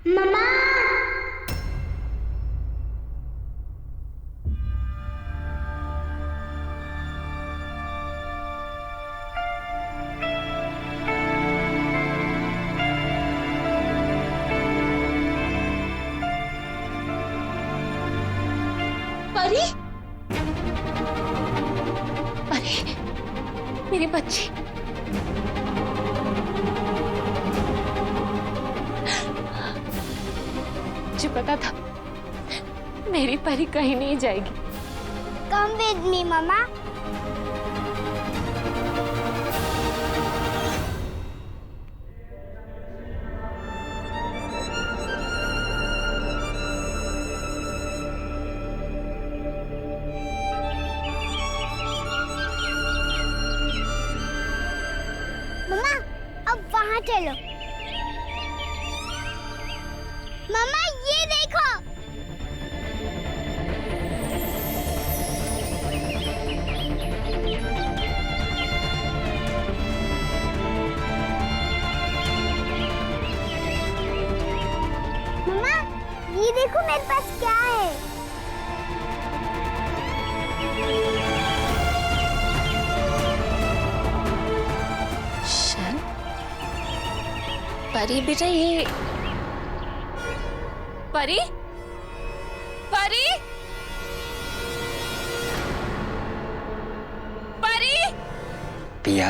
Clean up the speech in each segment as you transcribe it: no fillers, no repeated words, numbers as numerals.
मम्मा। परी, परी, मेरी बच्ची। मुझे पता था मेरी परी कहीं नहीं जाएगी। Come with me, मम्मा। मम्मा, अब वहाँ चलो। मम्मा, ये देखो। मम्मा, ये देखो मेरे पास क्या है। शन, परी बेटा, ये परी, परी, परी। पिया,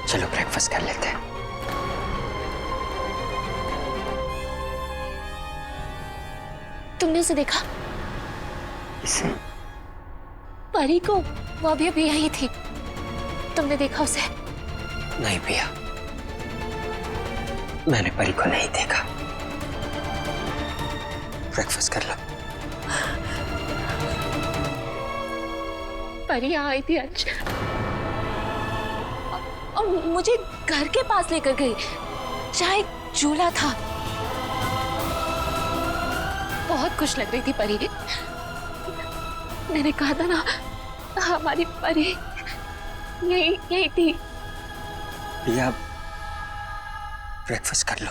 चलो ब्रेकफास्ट कर लेते हैं। तुमने उसे देखा? इसे परी को? वो अभी अभी आई थी। तुमने देखा उसे? नहीं पिया, मैंने परी को नहीं देखा। ब्रेकफास्ट कर लो। परी यहाँ आई थी आज और मुझे घर के पास लेकर गई। जहाँ एक झूला था। बहुत खुश लग रही थी परी। मैंने कहा था ना, हमारी परी यही थी। पिया, ब्रेकफास्ट कर लो।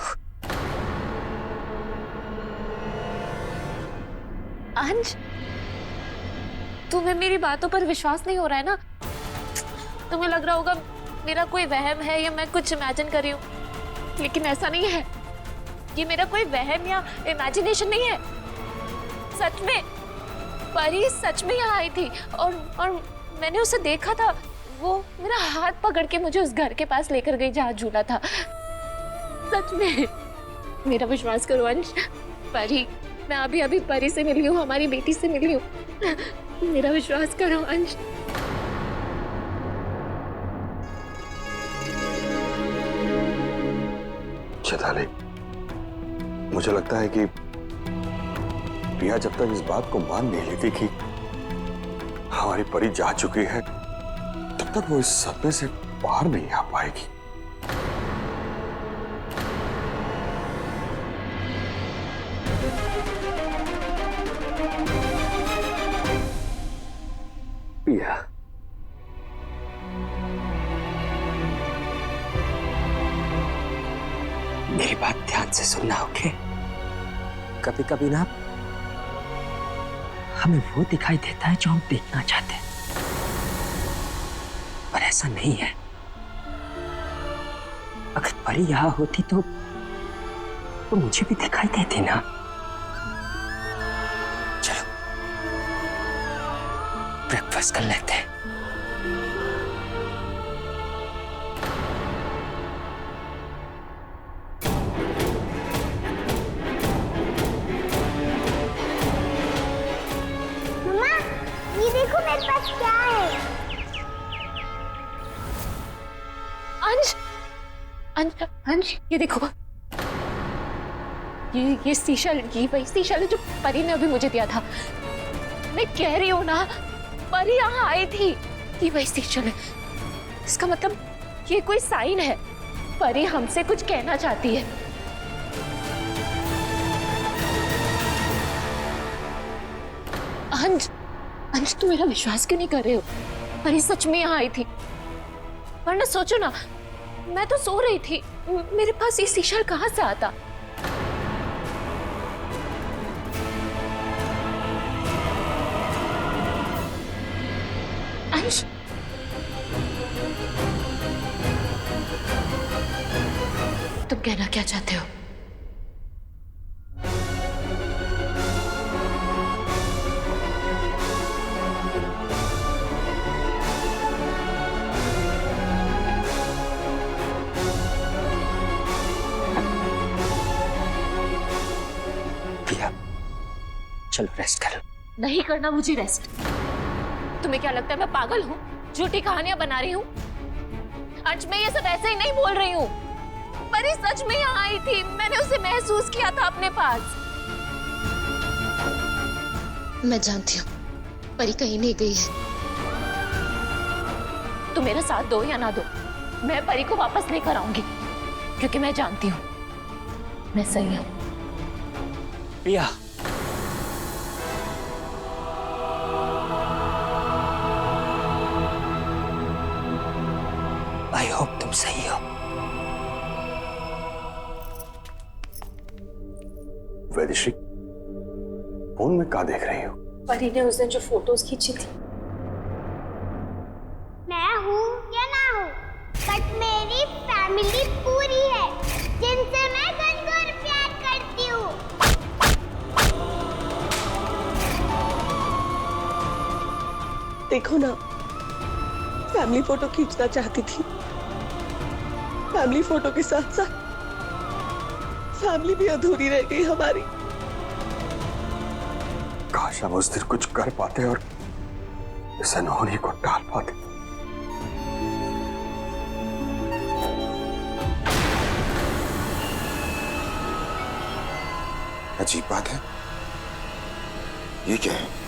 अंश, तुम्हें मेरी बातों पर विश्वास नहीं हो रहा है ना? तुम्हें लग रहा होगा मेरा कोई वहम है या मैं कुछ इमेजिन कर रही हूँ, लेकिन ऐसा नहीं है। ये मेरा कोई वहम या इमेजिनेशन नहीं है। सच में परी सच में यहाँ आई थी और मैंने उसे देखा था। वो मेरा हाथ पकड़ के मुझे उस घर के पास लेकर गई जहाँ झूला था। सच में, मेरा विश्वास करो अंश। परी, मैं अभी अभी परी से मिली हूँ, हमारी बेटी से मिली हूँ। मेरा विश्वास करो अंश। शैतानी, मुझे लगता है कि पिया जब तक इस बात को मान नहीं लेती कि हमारी परी जा चुकी है, तब तक वो इस सपने से बाहर नहीं आ पाएगी। पिया, मेरी बात ध्यान से सुनना, ओके? कभी कभी ना हमें वो दिखाई देता है जो हम देखना चाहते हैं, पर ऐसा नहीं है। अगर परी यहां होती तो मुझे भी दिखाई देती ना। चलो ब्रेकफास्ट कर लेते हैं। मम्मा, ये देखो मेरे पास क्या है। अंश, अंश, अंश, ये देखो। ये सीशल, ये वही सीशल है जो परी ने अभी मुझे दिया था। मैं कह रही हूँ ना, परी यहाँ आई थी। ये वही सीशल है। इसका मतलब ये कोई साइन है। परी हमसे कुछ कहना चाहती है। अंश, अंश तुम मेरा विश्वास क्यों नहीं कर रहे हो? परी सच में यहाँ आई थी। वरना सोचो ना, मैं तो सो रही थी, मेरे पास ये सीशल कहाँ से आता? अंश, तुम कहना क्या चाहते हो? चलो रेस्ट करो। नहीं करना मुझे रेस्ट। तुम्हें क्या लगता है मैं पागल हूँ, झूठी कहानियां बना रही हूँ? अंश, मैं ये सब ऐसे ही नहीं बोल रही हूँ। परी सच में यहाँ आई थी, मैंने उसे महसूस किया था अपने पास। मैं जानती हूँ परी कहीं नहीं गई है। तुम मेरा साथ दो या ना दो, मैं परी को वापस लेकर आऊंगी, क्योंकि मैं जानती हूँ मैं सही हूँ। प्रिया, आई होप तुम सही हो। वैदिश्री, फोन में क्या देख रही हो? परी ने उस दिन जो फोटोज खींची थी। मैं हूँ या ना हूँ, बट मेरी फैमिली पूरी है जिनसे मैं घनघोर प्यार करती हूँ। देखो ना, फैमिली फोटो खींचना चाहती थी, फैमिली फोटो के साथ साथ फैमिली भी अधूरी रह गई हमारी। काश हम उस दिन कुछ कर पाते और इस अनहोनी को टाल पाते। अजीब बात है, ये क्या है?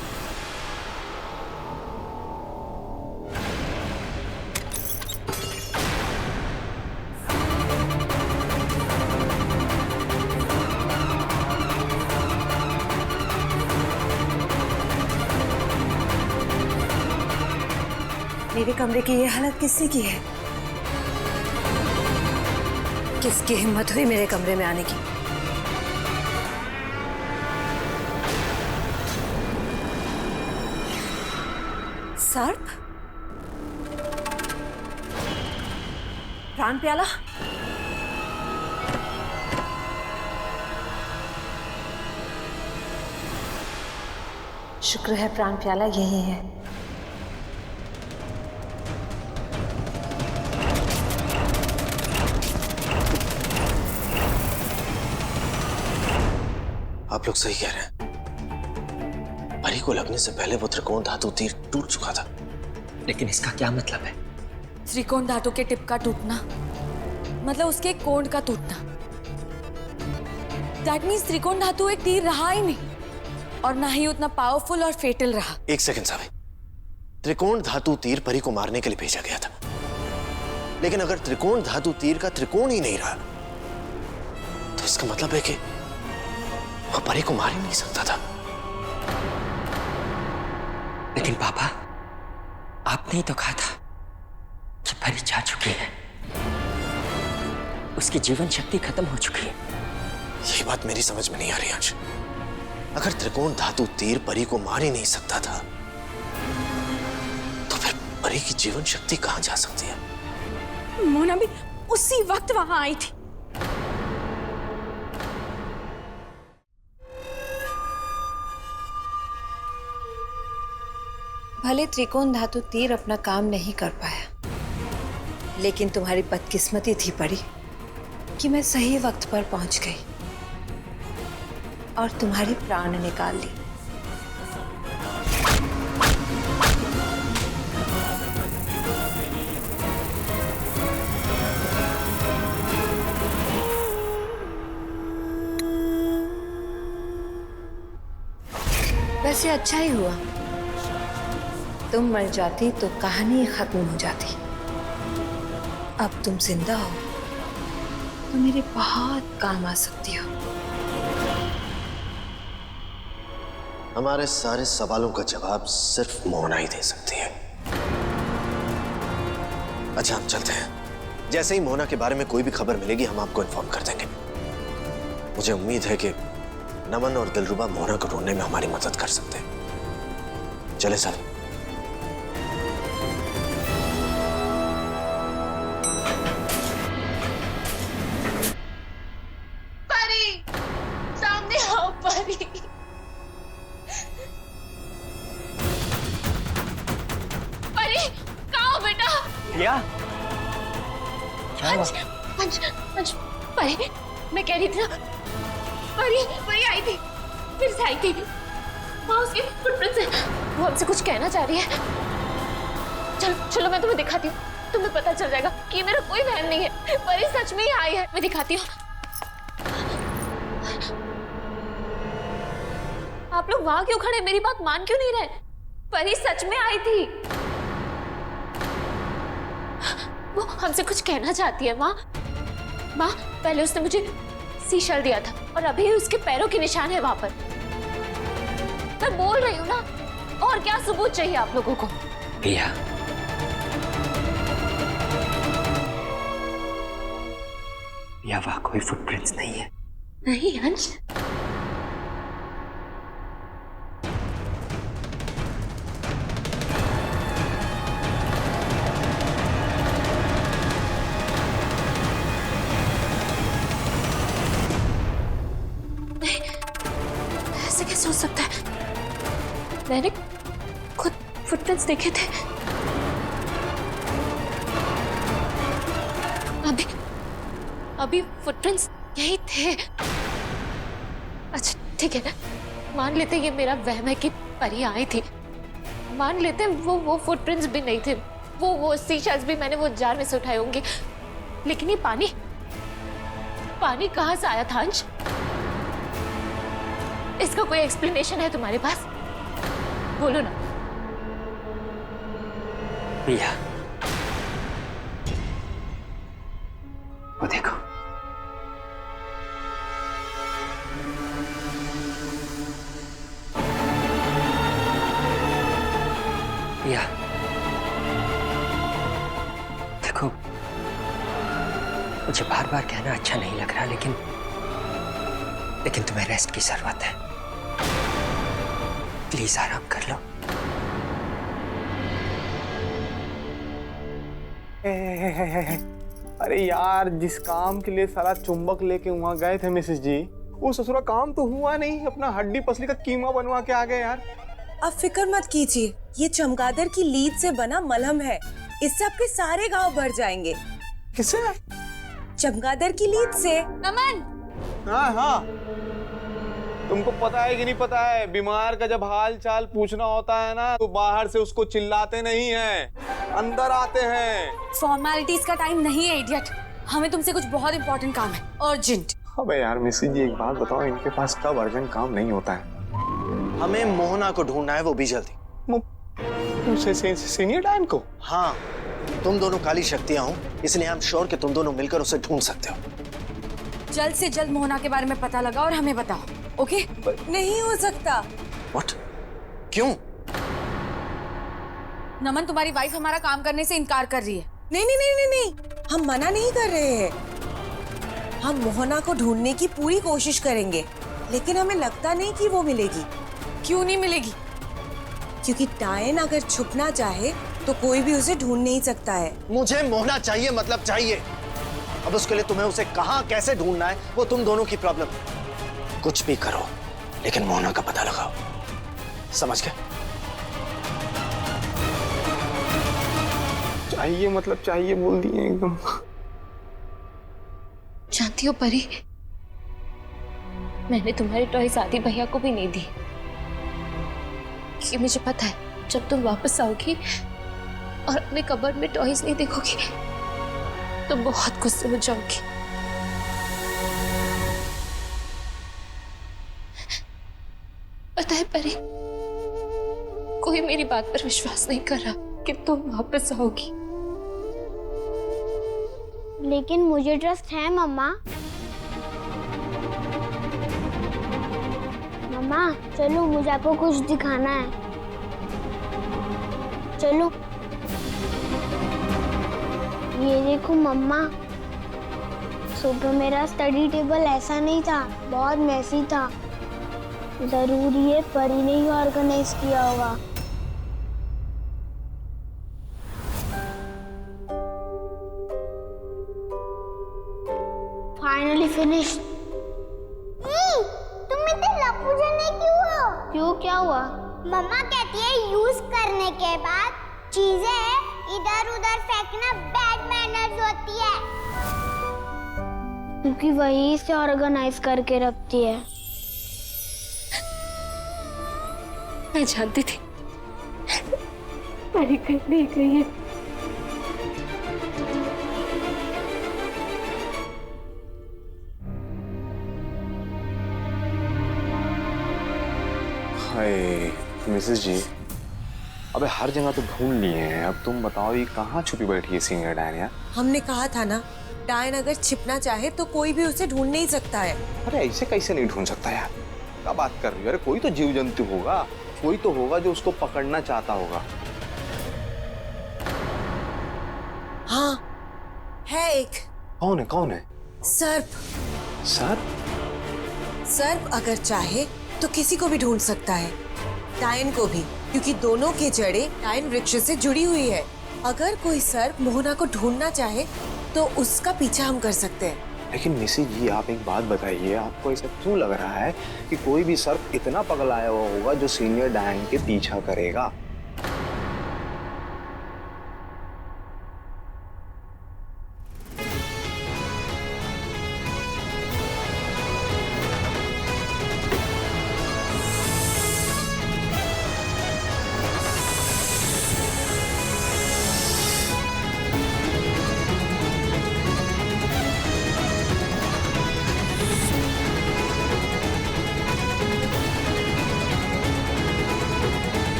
मेरे कमरे की ये हालत किसने की है? किसकी हिम्मत हुई मेरे कमरे में आने की? सर्प? प्राण प्याला? शुक्र है प्राण प्याला यही है। आप लोग सही कह रहे हैं, परी को लगने से पहले वो त्रिकोण धातु तीर टूट चुका था। लेकिन इसका क्या मतलब है? त्रिकोण धातु के टिप का टूटना मतलब उसके कोण का टूटना। दैट मीन्स त्रिकोण धातु एक तीर रहा ही नहीं, और ना ही उतना पावरफुल और फेटल रहा। एक सेकंड साहब, त्रिकोण धातु तीर परी को मारने के लिए भेजा गया था, लेकिन अगर त्रिकोण धातु तीर का त्रिकोण ही नहीं रहा तो इसका मतलब है कि वह परी को मार ही नहीं सकता था। लेकिन पापा, आपने ही तो कहा था कि परी जा चुकी है, उसकी जीवन शक्ति खत्म हो चुकी है। यही बात मेरी समझ में नहीं आ रही अंश। अगर त्रिकोण धातु तीर परी को मार ही नहीं सकता था तो फिर परी की जीवन शक्ति कहां जा सकती है? मोना भी उसी वक्त वहां आई थी। भले त्रिकोण धातु तीर अपना काम नहीं कर पाया, लेकिन तुम्हारी बदकिस्मती थी परी कि मैं सही वक्त पर पहुंच गई और तुम्हारी प्राण निकाल ली। वैसे अच्छा ही हुआ, तुम मर जाती तो कहानी खत्म हो जाती। अब तुम जिंदा हो तो मेरे बहुत काम आ सकती हो। हमारे सारे सवालों का जवाब सिर्फ मोहना ही दे सकती है। अच्छा, हम चलते हैं। जैसे ही मोहना के बारे में कोई भी खबर मिलेगी हम आपको इन्फॉर्म कर देंगे। मुझे उम्मीद है कि नमन और दिलरुबा मोहना को ढूंढने में हमारी मदद कर सकते हैं। चले सर। परी, सामने आओ परी। परी, कहाँ हो बेटा? क्या हुआ? पंच, परी, मैं कह रही थी ना, परी आई थी, फिर से आई थी। वहाँ उसके फुटप्रिंट्स हैं। वो हमसे कुछ कहना चाह रही है। चलो मैं तुम्हें दिखाती हूँ, तुम्हें पता चल जाएगा कि मेरा कोई बहन नहीं है। परी सच में ही आई है, मैं दिखाती हूँ। आप लोग वहां क्यों खड़े, मेरी बात मान क्यों नहीं रहे? परी सच में आई थी, वो हमसे कुछ कहना चाहती है। माँ, पहले उसने मुझे सीशल दिया था और अभी उसके पैरों के निशान है वहां पर। मैं बोल रही हूँ ना, और क्या सबूत चाहिए आप लोगों को? पिया, वहां कोई फुटप्रिंट्स नहीं है। नहीं अंश, ऐसे कैसे हो सकता है? मैंने खुद फुटप्रिंट्स देखे थे। अभी फुटप्रिंट्स यही थे। अच्छा ठीक है ना, मान लेते ये मेरा वहम है कि परी आई थी। मान लेते वो फुटप्रिंट्स भी नहीं थे, वो सीशल्स भी मैंने वो जार में से उठाए होंगे। लेकिन ये पानी कहाँ से आया था अंश? इसका कोई एक्सप्लेनेशन है तुम्हारे पास? बोलो ना। पिया, वो देखो, पिया देखो, मुझे बार बार कहना अच्छा नहीं लग रहा, लेकिन तुम्हें रेस्ट की जरूरत है। प्लीज आराम कर लो। अरे यार, जिस काम के लिए सारा चुंबक लेके वहां गए थे मिसेस जी, वो ससुरा काम तो हुआ नहीं। अपना हड्डी पसली का कीमा बनवा के आ गए यार। अब फिक्र मत कीजिए, ये चमगादड़ की लीद से बना मलहम है, इससे आपके सारे घाव भर जाएंगे। किससे? चमगादड़ की लीद से। नमन, हाँ, तुमको पता है कि नहीं पता है, बीमार का जब हाल चाल पूछना होता है ना, तो बाहर से उसको चिल्लाते नहीं हैं, अंदर आते हैं। फॉर्मेलिटीज का टाइम नहीं है इडियट, हमें तुमसे कुछ बहुत इंपॉर्टेंट काम है, अर्जेंट। अबे यार मिसेस जी, एक बात बताओ, इनके पास कब अर्जेंट काम नहीं होता है? हमें मोहना को ढूंढना है, वो भी जल्दी। सीनियर डायन को? हाँ, तुम दोनों काली शक्तियां हो, इसलिए हम श्योर कि तुम दोनों मिलकर उसे ढूंढ सकते हो। जल्द से जल्द मोहना के बारे में पता लगा और हमें बताओ, ओके? नहीं हो सकता। व्हाट? क्यों? नमन, तुम्हारी वाइफ हमारा काम करने से इनकार कर रही है। नहीं, हम मना नहीं कर रहे हैं। हम मोहना को ढूंढने की पूरी कोशिश करेंगे, लेकिन हमें लगता नहीं कि वो मिलेगी। क्यों नहीं मिलेगी? क्योंकि डायन अगर छुपना चाहे तो कोई भी उसे ढूंढ नहीं सकता है। मुझे मोहना चाहिए, मतलब चाहिए। अब उसके लिए तुम्हें उसे कहां कैसे ढूंढना है वो तुम दोनों की प्रॉब्लम। कुछ भी करो, लेकिन मोहना का पता लगाओ, समझ गए? चाहिए मतलब चाहिए बोल दिए एकदम। जानती हो परी, मैंने तुम्हारे टॉयज आदि भैया को भी नहीं दी, कि मुझे पता है जब तुम वापस आओगी और अपने कबर्ड में टॉयज नहीं देखोगी तो बहुत गुस्से हो जाओगी। पता है परी, कोई मेरी बात पर विश्वास नहीं कर रहा कि तुम वापस आओगी। लेकिन मुझे ट्रस्ट है मम्मा। मम्मा चलो, मुझे आपको कुछ दिखाना है। चलो। ये देखो मम्मा, सुबह मेरा स्टडी टेबल ऐसा नहीं था, बहुत मेसी था। जरूर ये परी ने ही ऑर्गेनाइज किया होगा। Finally finish. तुम इतने लपूजने क्यों हो? क्यों, क्या हुआ? मम्मा कहती है यूज करने के बाद चीजें इधर उधर फेंकना बैड मैनर्स होती है, क्योंकि वही से ऑर्गेनाइज करके रखती है। मैं जानती थी परी कहीं नहीं गई है। हाय मिसेस जी, अबे हर जगह तो ढूंढ लिए हैं, अब तुम बताओ ये कहाँ छुपी बैठी है सीनियर डायन यार? हमने कहा था ना, डायन अगर छिपना चाहे तो कोई भी उसे ढूंढ नहीं सकता है। अरे ऐसे कैसे नहीं ढूंढ सकता यार? क्या बात कर रही हो? अरे कोई तो जीव जंतु होगा, कोई तो होगा जो उसको पकड़ना चाहता होगा। हाँ है एक। कौन है? कौन है? सर्प। सर्प? सर्प अगर चाहे तो किसी को भी ढूंढ सकता है, डायन को भी, क्योंकि दोनों की जड़ें डायन वृक्ष से जुड़ी हुई है। अगर कोई सर्प मोहना को ढूंढना चाहे तो उसका पीछा हम कर सकते हैं। लेकिन मिसेस जी आप एक बात बताइए, आपको ऐसा क्यों लग रहा है कि कोई भी सर्प इतना पगलाया हुआ होगा जो सीनियर डायन के पीछा करेगा?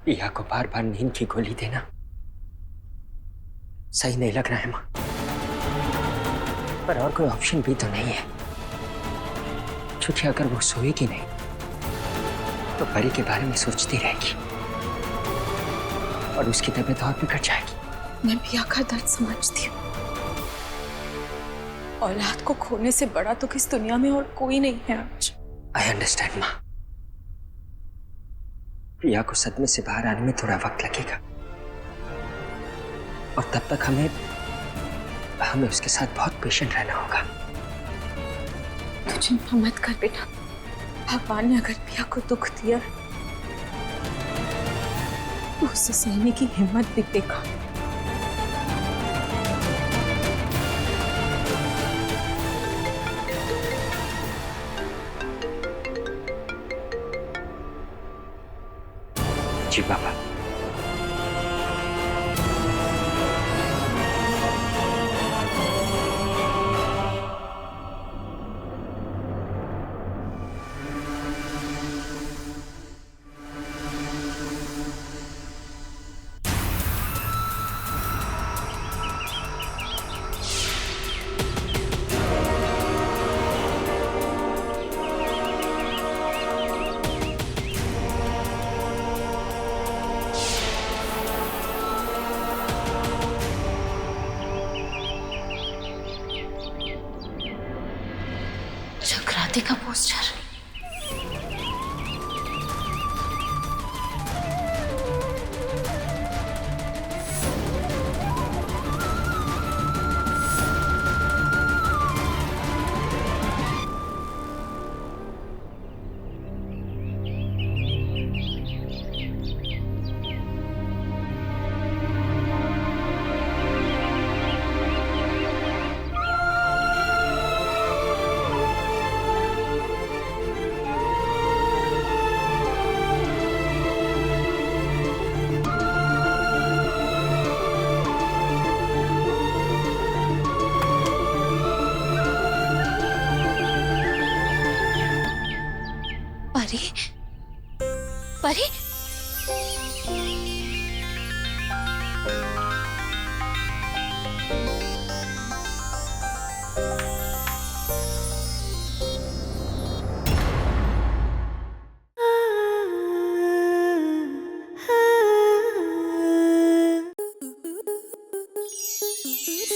प्रिया को बार बार नींद की गोली देना सही नहीं लग रहा है माँ, पर और कोई ऑप्शन भी तो नहीं है, क्योंकि अगर वो सोएगी नहीं तो परी के बारे में सोचती रहेगी और उसकी तबीयत और बिगड़ जाएगी। मैं पिया का दर्द समझती हूँ। औलाद को खोने से बड़ा तो किस दुनिया में और कोई नहीं है आज। आई अंडरस्टैंड माँ, प्रिया को सदमे से बाहर आने में थोड़ा वक्त लगेगा और तब तक हमें उसके साथ बहुत पेशेंट रहना होगा। तू चिंता मत कर बेटा, भगवान ने अगर प्रिया को दुख दिया तो उसे सहने की हिम्मत भी देगा। जी पापा।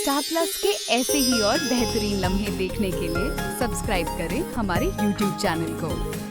स्टार प्लस के ऐसे ही और बेहतरीन लम्हे देखने के लिए सब्सक्राइब करें हमारे YouTube चैनल को।